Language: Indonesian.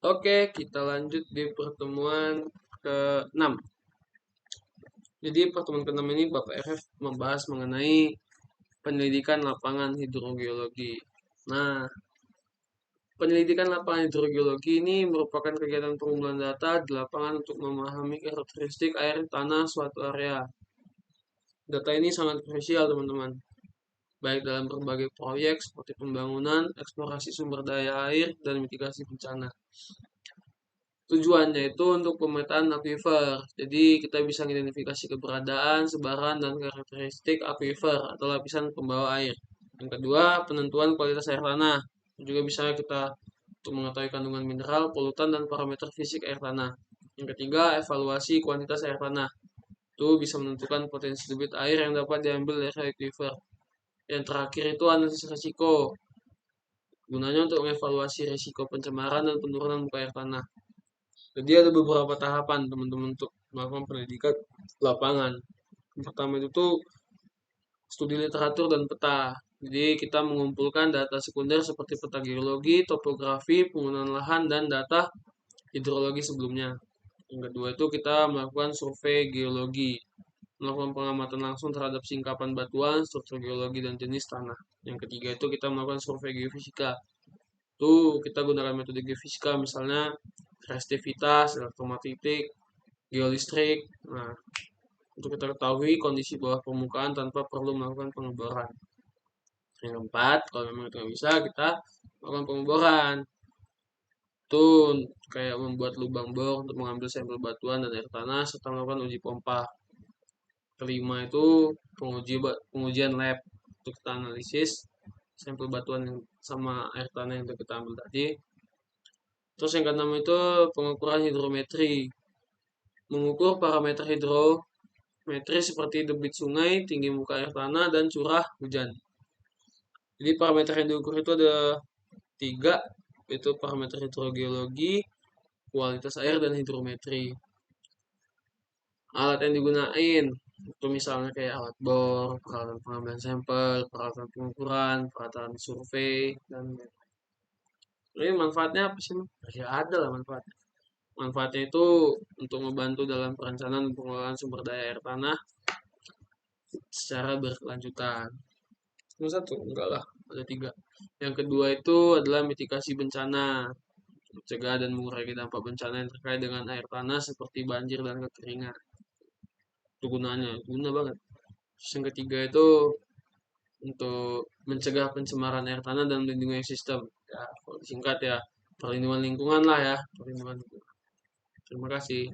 Oke, kita lanjut di pertemuan ke-6. Jadi pertemuan ke-6 ini Bapak RF membahas mengenai penyelidikan lapangan hidrogeologi. Nah, penyelidikan lapangan hidrogeologi ini merupakan kegiatan pengumpulan data di lapangan untuk memahami karakteristik air tanah suatu area. Data ini sangat krusial, teman-teman, baik dalam berbagai proyek seperti pembangunan, eksplorasi sumber daya air, dan mitigasi bencana. Tujuannya itu untuk pemetaan aquifer. Jadi kita bisa mengidentifikasi keberadaan, sebaran, dan karakteristik aquifer atau lapisan pembawa air. Yang kedua, penentuan kualitas air tanah. Juga bisa kita untuk mengetahui kandungan mineral, polutan, dan parameter fisik air tanah. Yang ketiga, evaluasi kuantitas air tanah. Itu bisa menentukan potensi debit air yang dapat diambil dari aquifer. Yang terakhir itu analisis risiko. Gunanya untuk mengevaluasi risiko pencemaran dan penurunan muka air tanah. Jadi ada beberapa tahapan teman-teman untuk melakukan pendidikan lapangan. Yang pertama itu tuh studi literatur dan peta. Jadi kita mengumpulkan data sekunder seperti peta geologi, topografi, penggunaan lahan, dan data hidrologi sebelumnya. Yang kedua itu kita melakukan survei geologi, melakukan pengamatan langsung terhadap singkapan batuan, struktur geologi, dan jenis tanah. Yang ketiga itu kita melakukan survei geofisika. Itu kita gunakan metode geofisika, misalnya resistivitas, elektromagnetik, geolistrik. Nah, untuk kita ketahui kondisi bawah permukaan tanpa perlu melakukan pengeboran. Yang keempat, kalau memang itu nggak bisa, kita melakukan pengeboran. Itu kayak membuat lubang bor untuk mengambil sampel batuan dan air tanah serta melakukan uji pompa. Kelima itu pengujian lab untuk kita analisis sampel batuan yang sama air tanah yang kita ambil tadi. Terus yang keenam itu pengukuran hidrometri. Mengukur parameter hidrometri seperti debit sungai, tinggi muka air tanah, dan curah hujan. Jadi parameter yang diukur itu ada 3, itu parameter hidrogeologi, kualitas air, dan hidrometri. Alat yang digunain itu misalnya kayak alat bor, peralatan pengambilan sampel, peralatan pengukuran, peralatan survei, dan ini manfaatnya apa sih? Ya ada lah manfaatnya. Manfaatnya itu untuk membantu dalam perencanaan dan pengelolaan sumber daya air tanah secara berkelanjutan. Cuma satu? Enggak lah, ada 3. Yang kedua itu adalah mitigasi bencana, mencegah dan mengurangi dampak bencana yang terkait dengan air tanah seperti banjir dan kekeringan. Itu gunanya, guna banget. Terus yang ketiga itu untuk mencegah pencemaran air tanah dan melindungi ekosistem. Ya, kalau disingkat ya perlindungan lingkungan lah ya, perlindungan lingkungan. Terima kasih.